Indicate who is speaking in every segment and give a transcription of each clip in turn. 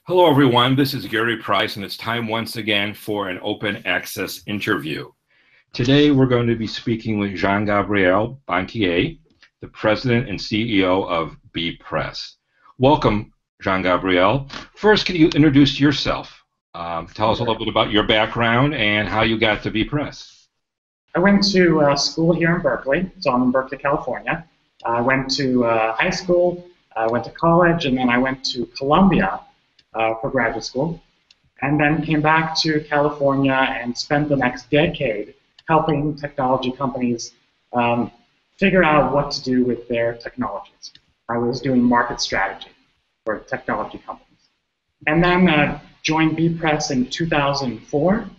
Speaker 1: Hello, everyone. This is Gary Price, and it's time once again for an open access interview. Today, we're going to be speaking with Jean-Gabriel Bankier, the president and CEO of bepress. Welcome, Jean-Gabriel. First, can you introduce yourself? Tell us a little bit about your background and how you got to bepress.
Speaker 2: I went to school here in Berkeley, so I'm in Berkeley, California. I went to high school, I went to college, and then I went to Columbia for graduate school, and then came back to California and spent the next decade helping technology companies figure out what to do with their technologies. I was doing market strategy for technology companies. And then joined bepress in 2004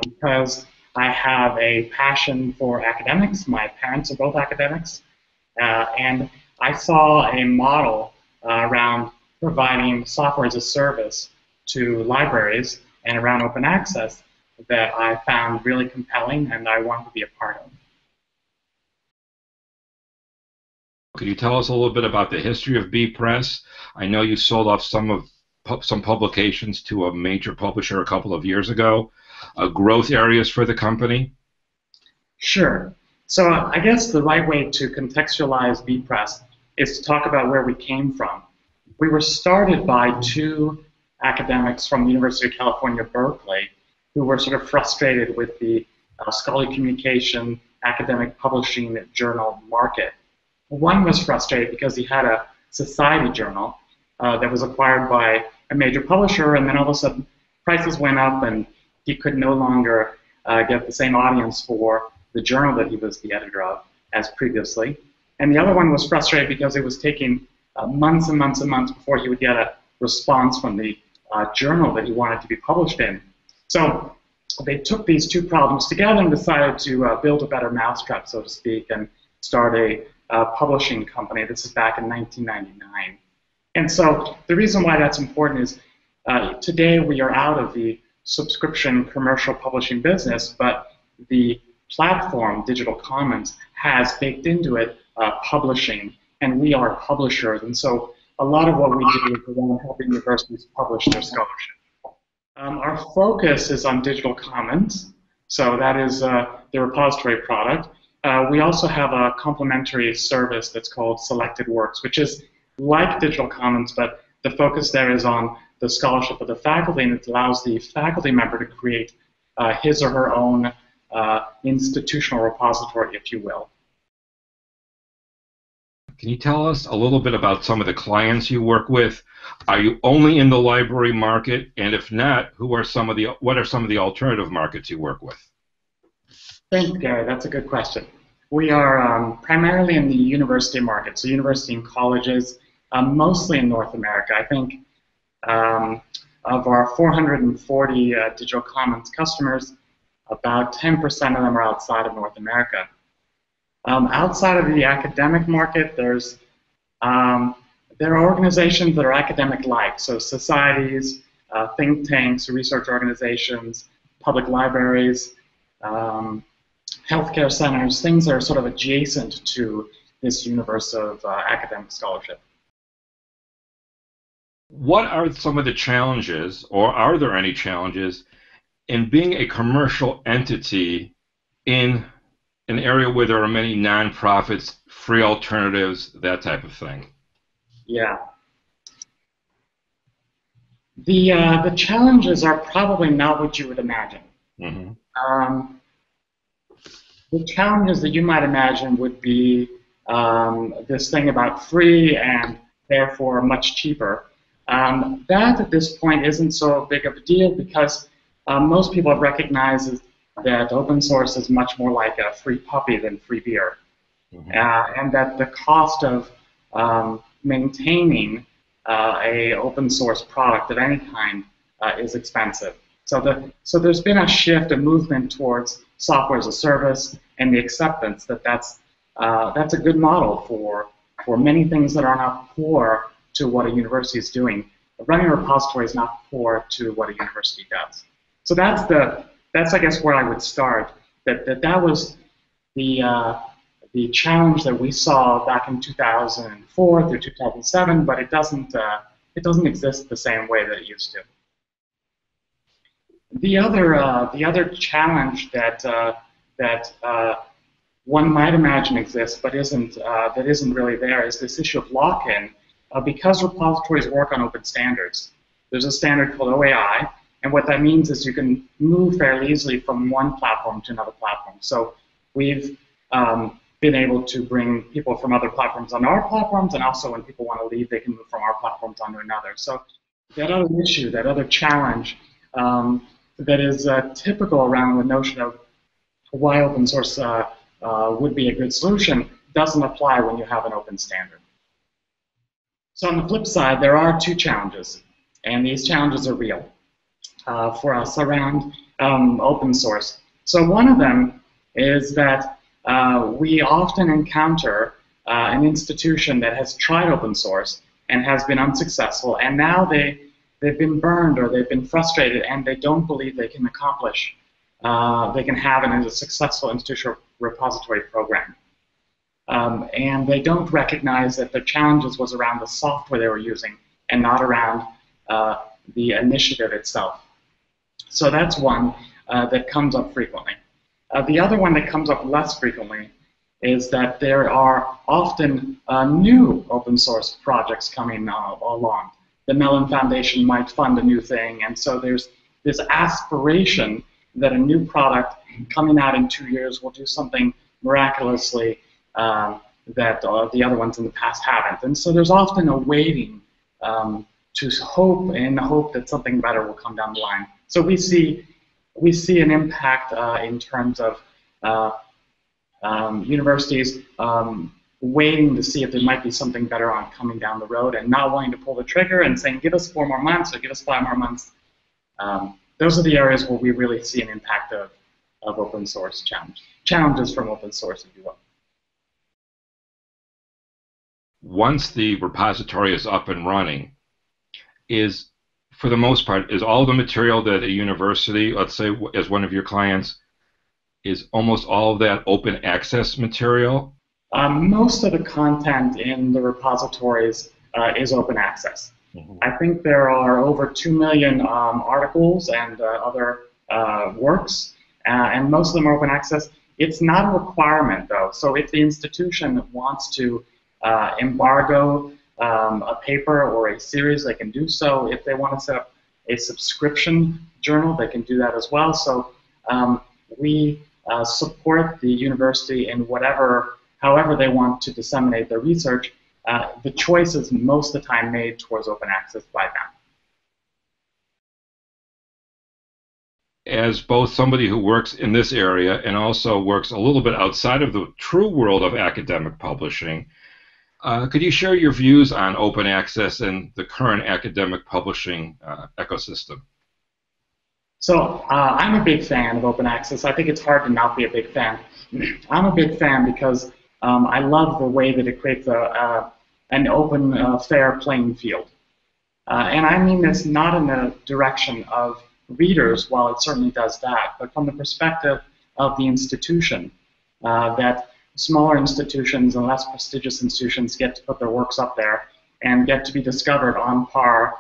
Speaker 2: because I have a passion for academics. My parents are both academics. And I saw a model around providing software as a service to libraries and around open access that I found really compelling and I wanted to be a part of.
Speaker 1: Could you tell us a little bit about the history of bepress? I know you sold off some publications to a major publisher a couple of years ago. Growth areas for the company?
Speaker 2: Sure. So I guess the right way to contextualize bepress is to talk about where we came from. We were started by two academics from the University of California, Berkeley, who were sort of frustrated with the scholarly communication, academic publishing journal market. One was frustrated because he had a society journal that was acquired by a major publisher, and then all of a sudden prices went up and he could no longer get the same audience for the journal that he was the editor of as previously. And the other one was frustrated because it was taking months and months and months before he would get a response from the journal that he wanted to be published in. So they took these two problems together and decided to build a better mousetrap, so to speak, and start a publishing company. This is back in 1999. And so the reason why that's important is today we are out of the subscription commercial publishing business, but the platform, Digital Commons, has baked into it publishing, and we are publishers. And so a lot of what we do is around helping universities publish their scholarship. Our focus is on Digital Commons, so that is the repository product. We also have a complementary service that's called Selected Works, which is like Digital Commons, but the focus there is on the scholarship of the faculty, and it allows the faculty member to create his or her own institutional repository, if you will.
Speaker 1: Can you tell us a little bit about some of the clients you work with? Are you only in the library market? And if not, what are some of the alternative markets you work with?
Speaker 2: Thanks, Gary. That's a good question. We are primarily in the university market, so university and colleges, mostly in North America. I think of our 440 Digital Commons customers, about 10% of them are outside of North America. Outside of the academic market, there are organizations that are academic-like, so societies, think tanks, research organizations, public libraries, healthcare centers, things that are sort of adjacent to this universe of academic scholarship.
Speaker 1: What are some of the challenges, or are there any challenges, in being a commercial entity in an area where there are many nonprofits, free alternatives, that type of thing?
Speaker 2: Yeah. The challenges are probably not what you would imagine. Mm-hmm. The challenges that you might imagine would be this thing about free and therefore much cheaper. That at this point isn't so big of a deal because most people have recognized that open source is much more like a free puppy than free beer. Mm-hmm. And that the cost of maintaining a open source product of any kind is expensive. So there's been a shift, a movement towards software as a service, and the acceptance that that's a good model for many things that are not core to what a university is doing. Running a repository is not core to what a university does. So that's I guess where I would start. That was the challenge that we saw back in 2004 through 2007, but it it doesn't exist the same way that it used to. The other challenge that one might imagine exists, but that isn't really there, is this issue of lock-in. Because repositories work on open standards, there's a standard called OAI, and what that means is you can move fairly easily from one platform to another platform. So we've been able to bring people from other platforms on our platforms, and also when people want to leave, they can move from our platforms onto another. So that other issue, that other challenge that is typical around the notion of why open source would be a good solution doesn't apply when you have an open standard. So on the flip side, there are two challenges, and these challenges are real for us around open source. So one of them is that we often encounter an institution that has tried open source and has been unsuccessful, and now they've been burned or they've been frustrated and they don't believe they can accomplish, they can have a successful institutional repository program. And they don't recognize that the challenges was around the software they were using and not around the initiative itself. So that's one that comes up frequently. The other one that comes up less frequently is that there are often new open source projects coming along. The Mellon Foundation might fund a new thing, and so there's this aspiration that a new product coming out in 2 years will do something miraculously that the other ones in the past haven't. And so there's often a waiting to hope, in the hope that something better will come down the line. So we see an impact in terms of universities waiting to see if there might be something better on coming down the road and not wanting to pull the trigger and saying, give us 4 more months or give us 5 more months. Those are the areas where we really see an impact of open source challenges from open source, if you will.
Speaker 1: Once the repository is up and running, for the most part, is all the material that a university, let's say as one of your clients, is almost all of that open access material?
Speaker 2: Most of the content in the repositories is open access. Mm-hmm. I think there are over 2 million articles and other works, and most of them are open access. It's not a requirement, though. So if the institution wants to embargo a paper or a series, they can do so. If they want to set up a subscription journal, they can do that as well. So we support the university in however they want to disseminate their research. The choice is most of the time made towards open access by them.
Speaker 1: As both somebody who works in this area and also works a little bit outside of the true world of academic publishing, could you share your views on open access and the current academic publishing ecosystem?
Speaker 2: So I'm a big fan of open access. I think it's hard to not be a big fan. I'm a big fan because I love the way that it creates an open, fair playing field. And I mean this not in the direction of readers, while it certainly does that, but from the perspective of the institution, that smaller institutions and less prestigious institutions get to put their works up there and get to be discovered on par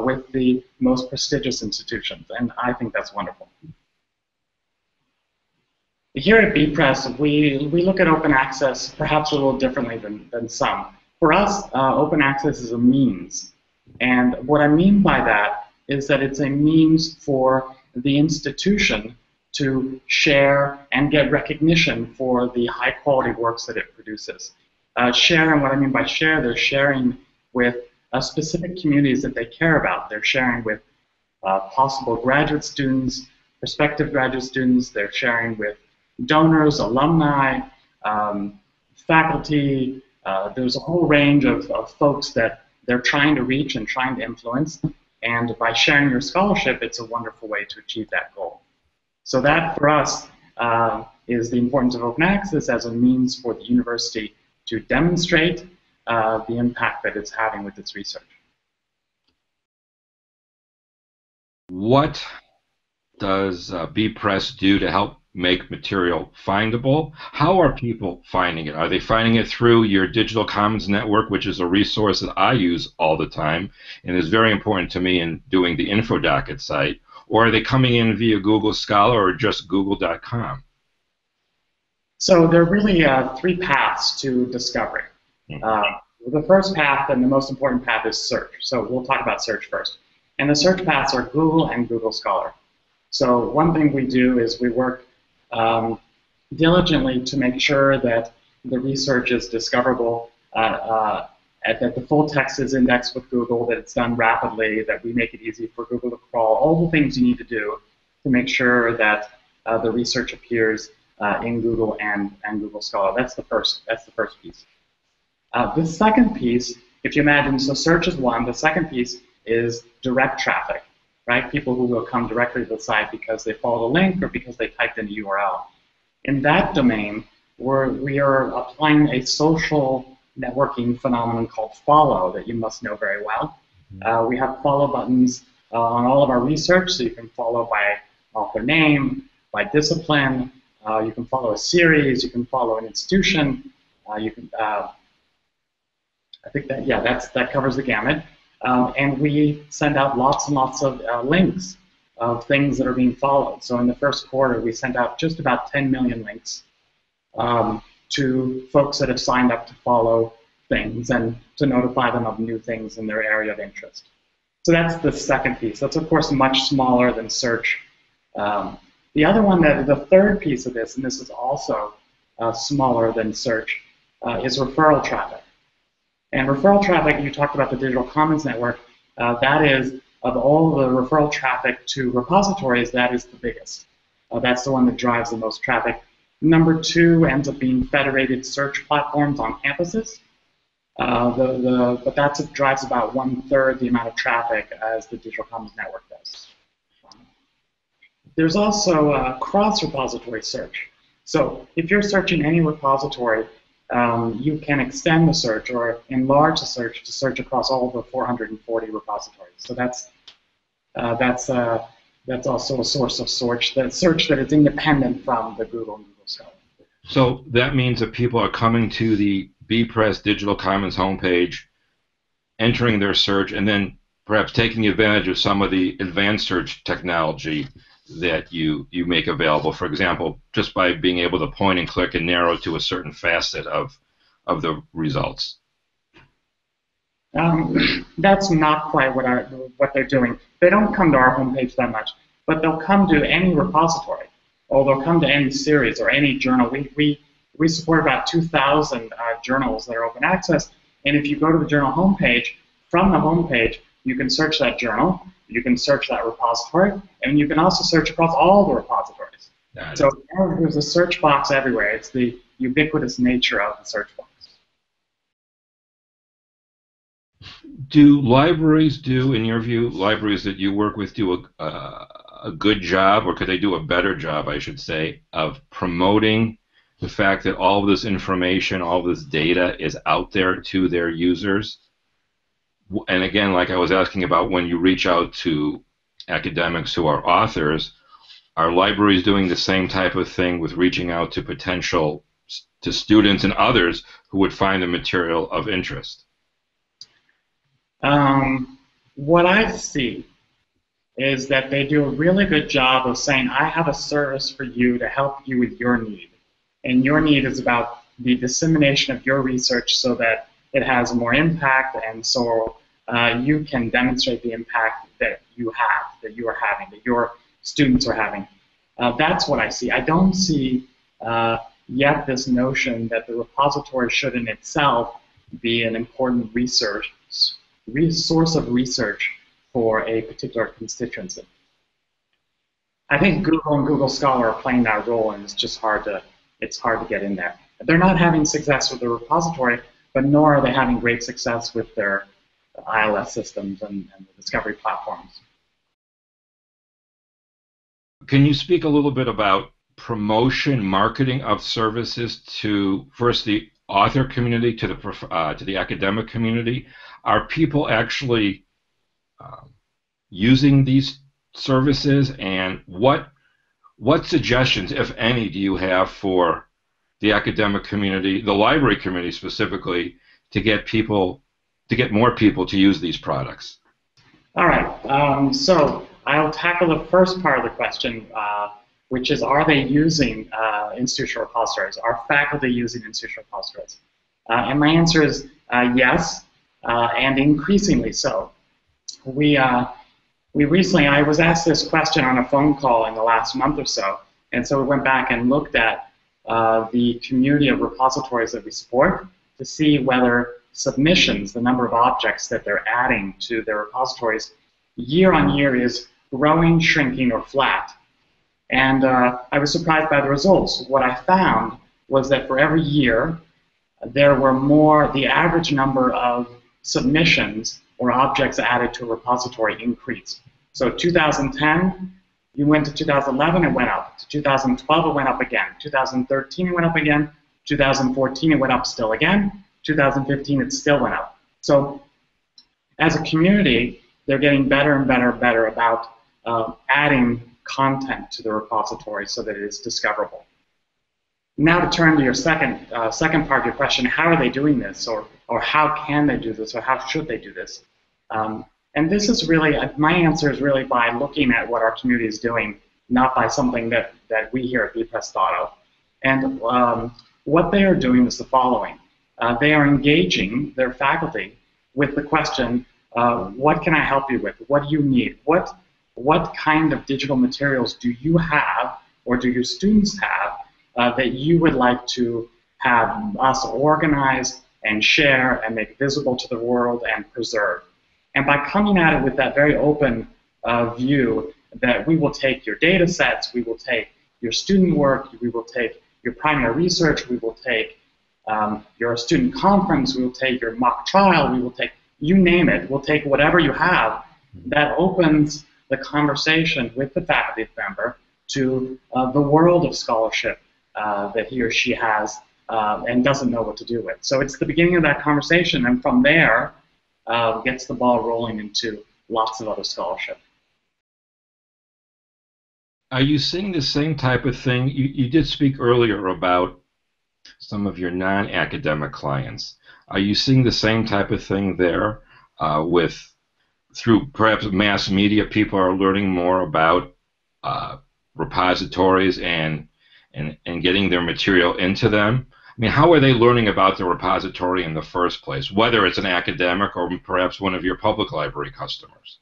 Speaker 2: with the most prestigious institutions, and I think that's wonderful. Here at bepress, we look at open access perhaps a little differently than some. For us, open access is a means, and what I mean by that is that it's a means for the institution to share and get recognition for the high-quality works that it produces. Share, and what I mean by share, they're sharing with specific communities that they care about. They're sharing with possible graduate students, prospective graduate students. They're sharing with donors, alumni, faculty. There's a whole range of folks that they're trying to reach and trying to influence. And by sharing your scholarship, it's a wonderful way to achieve that goal. So that, for us, is the importance of open access as a means for the university to demonstrate the impact that it's having with its research.
Speaker 1: What does bepress do to help make material findable. How are people finding it? Are they finding it through your Digital Commons network, which is a resource that I use all the time and is very important to me in doing the infoDOCKET site? Or are they coming in via Google Scholar or just google.com?
Speaker 2: So there are really three paths to discovery. The first path and the most important path is search. So we'll talk about search first. And the search paths are Google and Google Scholar. So one thing we do is we work diligently to make sure that the research is discoverable, that the full text is indexed with Google, that it's done rapidly, that we make it easy for Google to crawl, all the things you need to do to make sure that the research appears in Google and Google Scholar. That's the first piece. The second piece, if you imagine, so search is one. The second piece is direct traffic, right? People who will come directly to the site because they follow the link or because they typed in a URL. In that domain, we are applying a social networking phenomenon called follow that you must know very well. We have follow buttons on all of our research, so you can follow by author name, by discipline. You can follow a series. You can follow an institution. You can. I think that that covers the gamut. And we send out lots and lots of links of things that are being followed. So in the first quarter, we sent out just about 10 million links to folks that have signed up to follow things and to notify them of new things in their area of interest. So that's the second piece. That's, of course, much smaller than search. The other one, the third piece of this, and this is also smaller than search, is referral traffic. And referral traffic, you talked about the Digital Commons network, that is, of all the referral traffic to repositories, that is the biggest. That's the one that drives the most traffic. Number two ends up being federated search platforms on campuses. But that drives about 1/3 the amount of traffic as the Digital Commons network does. There's also cross-repository search. So if you're searching any repository, you can extend the search or enlarge the search to search across all of the 440 repositories. So that's also a source of search that is independent from the Google and Google Scholar.
Speaker 1: So that means that people are coming to the bepress Digital Commons homepage, entering their search, and then perhaps taking advantage of some of the advanced search technology that you make available, for example, just by being able to point and click and narrow to a certain facet of the results.
Speaker 2: That's not quite what they're doing. They don't come to our homepage that much, but they'll come to any repository, or they'll come to any series or any journal. We support about 2,000 journals that are open access, and if you go to the journal homepage, from the homepage, you can search that journal, you can search that repository, and you can also search across all the repositories. So there's a search box everywhere. It's the ubiquitous nature of the search box.
Speaker 1: Do libraries in your view, libraries that you work with do a good job, or could they do a better job, I should say, of promoting the fact that all of this information, all of this data is out there to their users? And again, like I was asking about, when you reach out to academics who are authors, are libraries doing the same type of thing with reaching out to students and others who would find the material of interest?
Speaker 2: What I see is that they do a really good job of saying, I have a service for you to help you with your need. And your need is about the dissemination of your research so that it has more impact, and so you can demonstrate the impact that you have, that you are having, that your students are having. That's what I see. I don't see yet this notion that the repository should in itself be an important source of research for a particular constituency. I think Google and Google Scholar are playing that role, and it's just hard to get in there. They're not having success with the repository, but nor are they having great success with their ILS systems and the discovery platforms.
Speaker 1: Can you speak a little bit about promotion, marketing of services to first the author community, to the academic community? Are people actually using these services, and what What suggestions, if any, do you have for the academic community, the library community specifically, to get more people to use these products?
Speaker 2: All right. So I'll tackle the first part of the question, which is, are they using institutional repositories? Are faculty using institutional repositories? And my answer is yes, and increasingly so. We recently, I was asked this question on a phone call in the last month or so, and so we went back and looked at the community of repositories that we support to see whether submissions, the number of objects that they're adding to their repositories, year on year is growing, shrinking, or flat. And I was surprised by the results. What I found was that for every year, there were more, the average number of submissions or objects added to a repository increased. So 2010, you went to 2011, it went up. To 2012, it went up again. 2013, it went up again. 2014, it went up still again. 2015, it still went up. So as a community, they're getting better and better and better about adding content to the repository so that it is discoverable. Now to turn to your second part of your question, how are they doing this, or how can they do this, or how should they do this? And this is really, my answer is really by looking at what our community is doing, not by something that we here at bepress thought of. And what they are doing is the following. They are engaging their faculty with the question, what can I help you with? What do you need? What kind of digital materials do you have, or do your students have, that you would like to have us organize and share and make visible to the world and preserve? And by coming at it with that very open view that we will take your data sets, we will take your student work, we will take your primary research, we will take your student conference, we will take your mock trial, we will take, you name it, we'll take whatever you have. That opens the conversation with the faculty member to the world of scholarship that he or she has and doesn't know what to do with. So it's the beginning of that conversation, and from there gets the ball rolling into lots of other scholarship.
Speaker 1: Are you seeing the same type of thing? You did speak earlier about some of your non-academic clients. Are you seeing the same type of thing there through perhaps mass media? People are learning more about repositories and getting their material into them. I mean, how are they learning about the repository in the first place, whether it's an academic or perhaps one of your public library customers?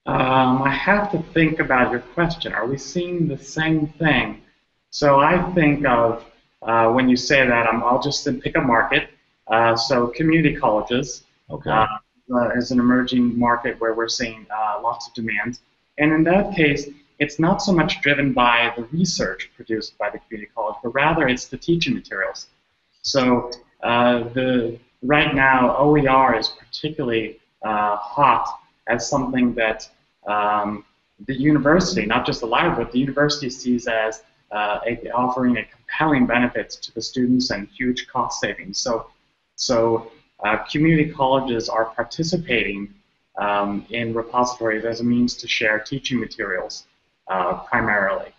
Speaker 2: I have to think about your question. Are we seeing the same thing? So I think of, when you say that, I'll just pick a market. So community colleges is an emerging market where we're seeing lots of demand. And in that case, it's not so much driven by the research produced by the community college, but rather it's the teaching materials. So right now, OER is particularly hot as something that the university, not just the library, but the university sees as offering a compelling benefits to the students and huge cost savings. So community colleges are participating in repositories as a means to share teaching materials primarily.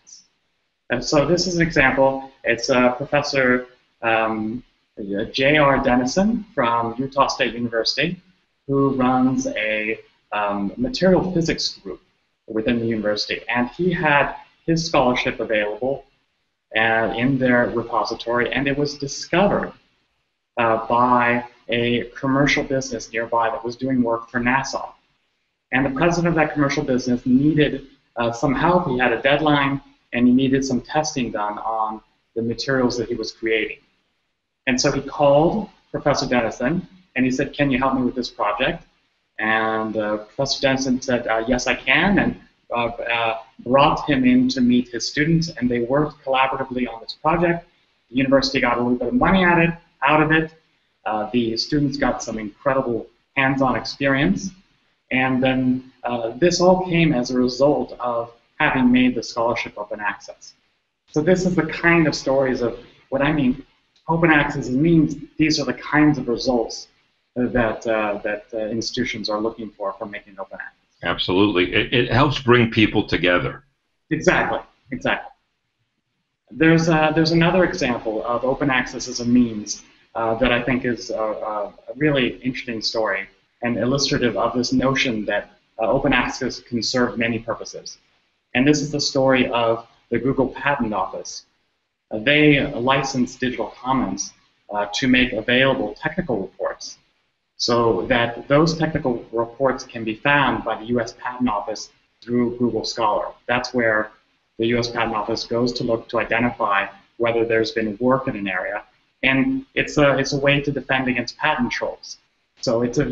Speaker 2: And so this is an example. It's Professor J.R. Dennison from Utah State University, who runs a material physics group within the university. And he had his scholarship available in their repository, and it was discovered by a commercial business nearby that was doing work for NASA. And the president of that commercial business needed some help. He had a deadline, and he needed some testing done on the materials that he was creating. And so he called Professor Dennison, and he said, "Can you help me with this project?" And Professor Dennison said, "Yes, I can," and brought him in to meet his students, and they worked collaboratively on this project. The university got a little bit of money out of it. The students got some incredible hands-on experience. And then this all came as a result of having made the scholarship open access. So this is the kind of stories of what I mean. Open access means these are the kinds of results that institutions are looking for from making open access.
Speaker 1: Absolutely. It helps bring people together.
Speaker 2: Exactly. Exactly. There's another example of open access as a means that I think is a really interesting story and illustrative of this notion that open access can serve many purposes. And this is the story of the Google Patent Office. They license Digital Commons to make available technical reports so that those technical reports can be found by the US Patent Office through Google Scholar. That's where the US Patent Office goes to look to identify whether there's been work in an area. And it's a way to defend against patent trolls. So it's a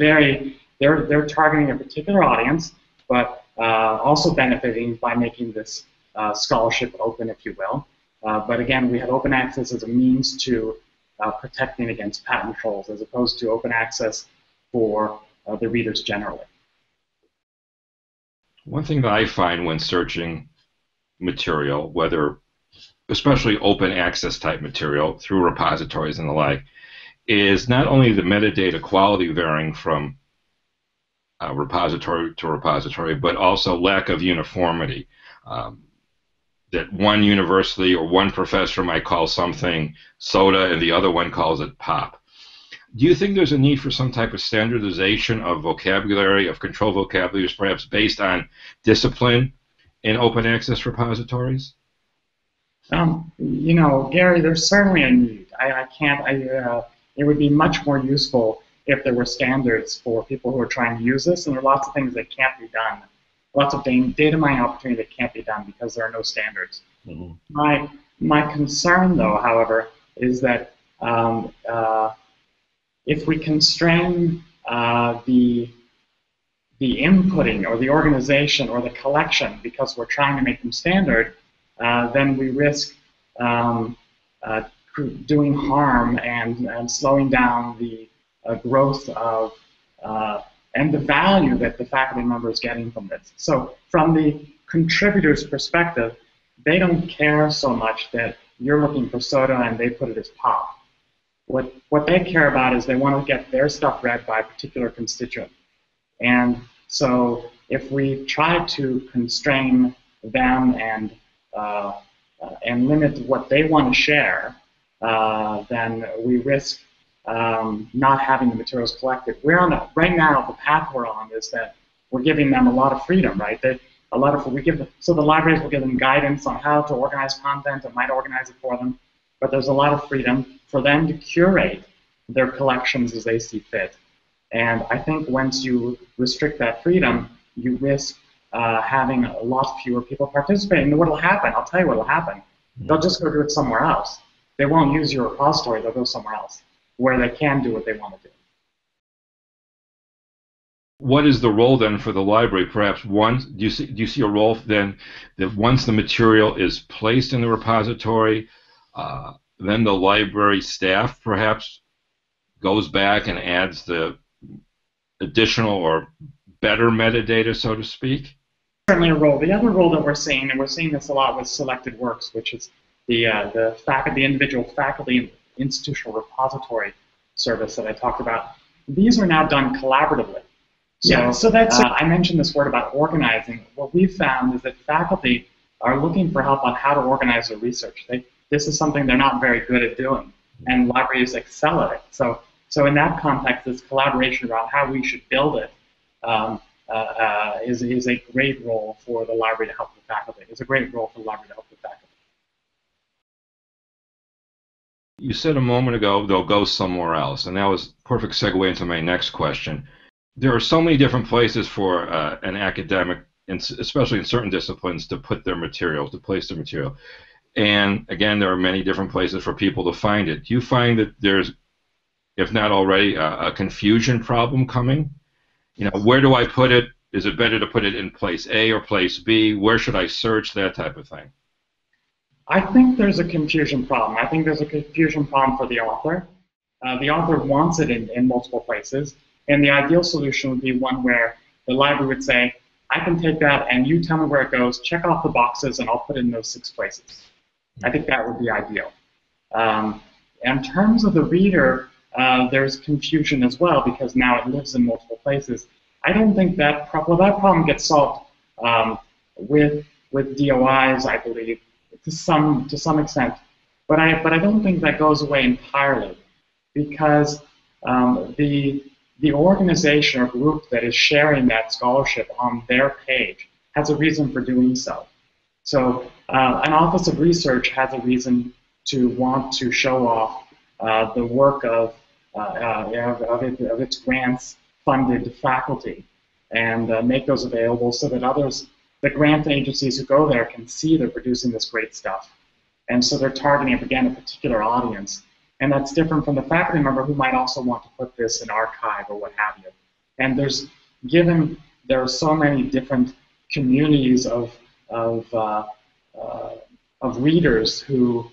Speaker 2: they're targeting a particular audience, but also benefiting by making this scholarship open, if you will. But again, we have open access as a means to protecting against patent trolls, as opposed to open access for the readers generally.
Speaker 1: One thing that I find when searching material, whether especially open access type material through repositories and the like, is not only the metadata quality varying from repository to repository, but also lack of uniformity. That one university or one professor might call something soda and the other one calls it pop. Do you think there's a need for some type of standardization of vocabulary, of control vocabularies, perhaps based on discipline in open access repositories?
Speaker 2: You know, Gary, there's certainly a need. It would be much more useful if there were standards for people who are trying to use this, and there are lots of things that can't be done. Lots of data mining opportunity that can't be done because there are no standards. Mm-hmm. My concern, though, however, is that if we constrain the inputting or the organization or the collection because we're trying to make them standard, then we risk doing harm and slowing down the growth of and the value that the faculty member is getting from this. So from the contributor's perspective, they don't care so much that you're looking for soda and they put it as pop. What they care about is they want to get their stuff read by a particular constituent. And so if we try to constrain them and limit what they want to share, then we risk not having the materials collected. Right now, the path we're on is that we're giving them a lot of freedom, right? So the libraries will give them guidance on how to organize content and might organize it for them, but there's a lot of freedom for them to curate their collections as they see fit. And I think once you restrict that freedom, you risk having a lot fewer people participating. And what will happen? I'll tell you what will happen. They'll just go do it somewhere else. They won't use your repository. They'll go somewhere else where they can do what they want to do.
Speaker 1: What is the role then for the library? Perhaps do you see a role then that once the material is placed in the repository, then the library staff perhaps goes back and adds the additional or better metadata, so to speak?
Speaker 2: Certainly a role. The other role that we're seeing, and we're seeing this a lot with selected works, which is the individual faculty institutional repository service that I talked about. These are now done collaboratively. So that's I mentioned this word about organizing. What we've found is that faculty are looking for help on how to organize their research. This is something they're not very good at doing, and libraries excel at it. So in that context, this collaboration around how we should build it is a great role for the library to help the faculty. It's a great role for the library to help the faculty.
Speaker 1: You said a moment ago they'll go somewhere else, and that was a perfect segue into my next question. There are so many different places for an academic, especially in certain disciplines, to put their material, to place their material. And again, there are many different places for people to find it. Do you find that there's, if not already, a confusion problem coming? You know, where do I put it? Is it better to put it in place A or place B? Where should I search? That type of thing.
Speaker 2: I think there's a confusion problem. I think there's a confusion problem for the author. The author wants it in multiple places, and the ideal solution would be one where the library would say, I can take that and you tell me where it goes, check off the boxes, and I'll put it in those 6 places. I think that would be ideal. In terms of the reader, there's confusion as well because now it lives in multiple places. I don't think that problem gets solved with DOIs, I believe, to some extent, but I don't think that goes away entirely, because the organization or group that is sharing that scholarship on their page has a reason for doing so. So an Office of Research has a reason to want to show off the work of its grants-funded faculty, and make those available so that others, the grant agencies who go there, can see they're producing this great stuff. And so they're targeting, again, a particular audience. And that's different from the faculty member who might also want to put this in archive or what have you. And given there are so many different communities of readers who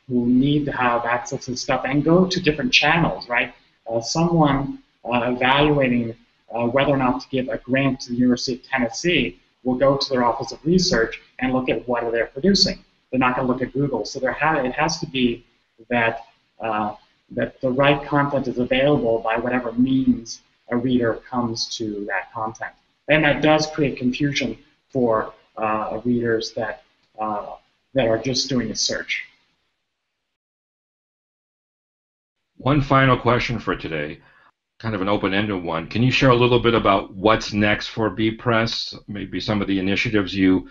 Speaker 2: need to have access to stuff and go to different channels, right? Someone evaluating whether or not to give a grant to the University of Tennessee will go to their Office of Research and look at what they're producing. They're not going to look at Google. So it has to be that that the right content is available by whatever means a reader comes to that content. And that does create confusion for readers that are just doing a search.
Speaker 1: One final question for today, kind of an open-ended one. Can you share a little bit about what's next for bepress? Maybe some of the initiatives you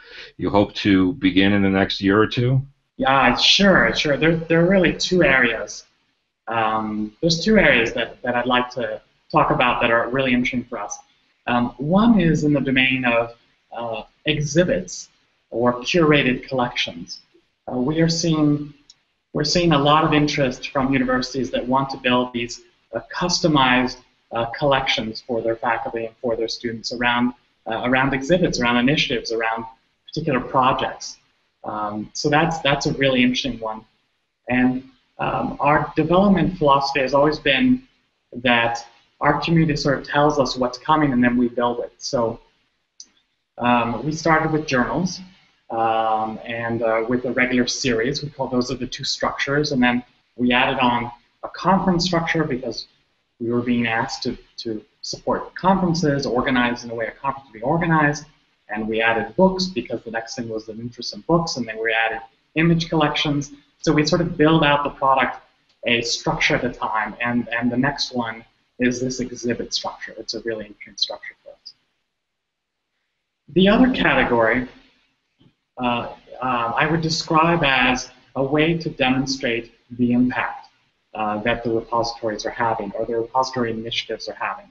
Speaker 1: hope to begin in the next year or two?
Speaker 2: Yeah, sure. There are really two areas. There's two areas that I'd like to talk about that are really interesting for us. One is in the domain of exhibits or curated collections. We're seeing a lot of interest from universities that want to build these customized collections for their faculty and for their students around exhibits, around initiatives, around particular projects. So that's a really interesting one. And our development philosophy has always been that our community sort of tells us what's coming and then we build it. So we started with journals and with a regular series. We call those are the two structures, and then we added on a conference structure because we were being asked to support conferences, organize in the way a conference would be organized, and we added books because the next thing was an interest in books, and then we added image collections. So we sort of build out the product a structure at a time, and the next one is this exhibit structure. It's a really interesting structure for us. The other category I would describe as a way to demonstrate the impact that the repositories are having, or the repository initiatives are having.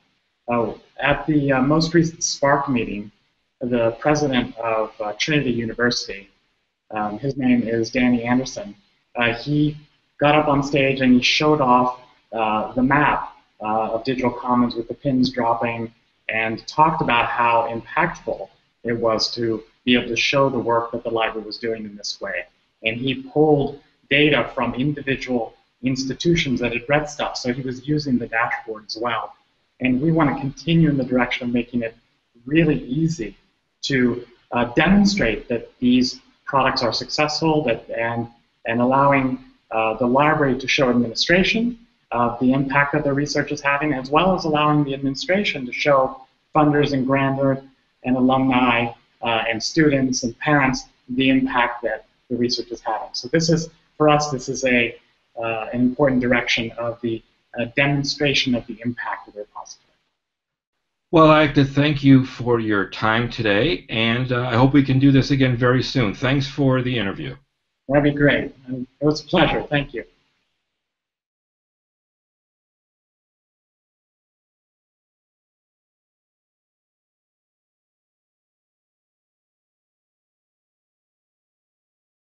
Speaker 2: At the most recent Spark meeting, the president of Trinity University, his name is Danny Anderson, he got up on stage and he showed off the map of Digital Commons with the pins dropping, and talked about how impactful it was to be able to show the work that the library was doing in this way. And he pulled data from individual institutions that had read stuff, so he was using the dashboard as well. And we want to continue in the direction of making it really easy to demonstrate that these products are successful, and allowing the library to show administration of the impact that their research is having, as well as allowing the administration to show funders and grantors and alumni and students and parents the impact that the research is having. So this is, for us, this is an important direction of the demonstration of the impact of the repository.
Speaker 1: Well, I'd like to thank you for your time today, and I hope we can do this again very soon. Thanks for the interview.
Speaker 2: That'd be great. It was a pleasure. Thank you.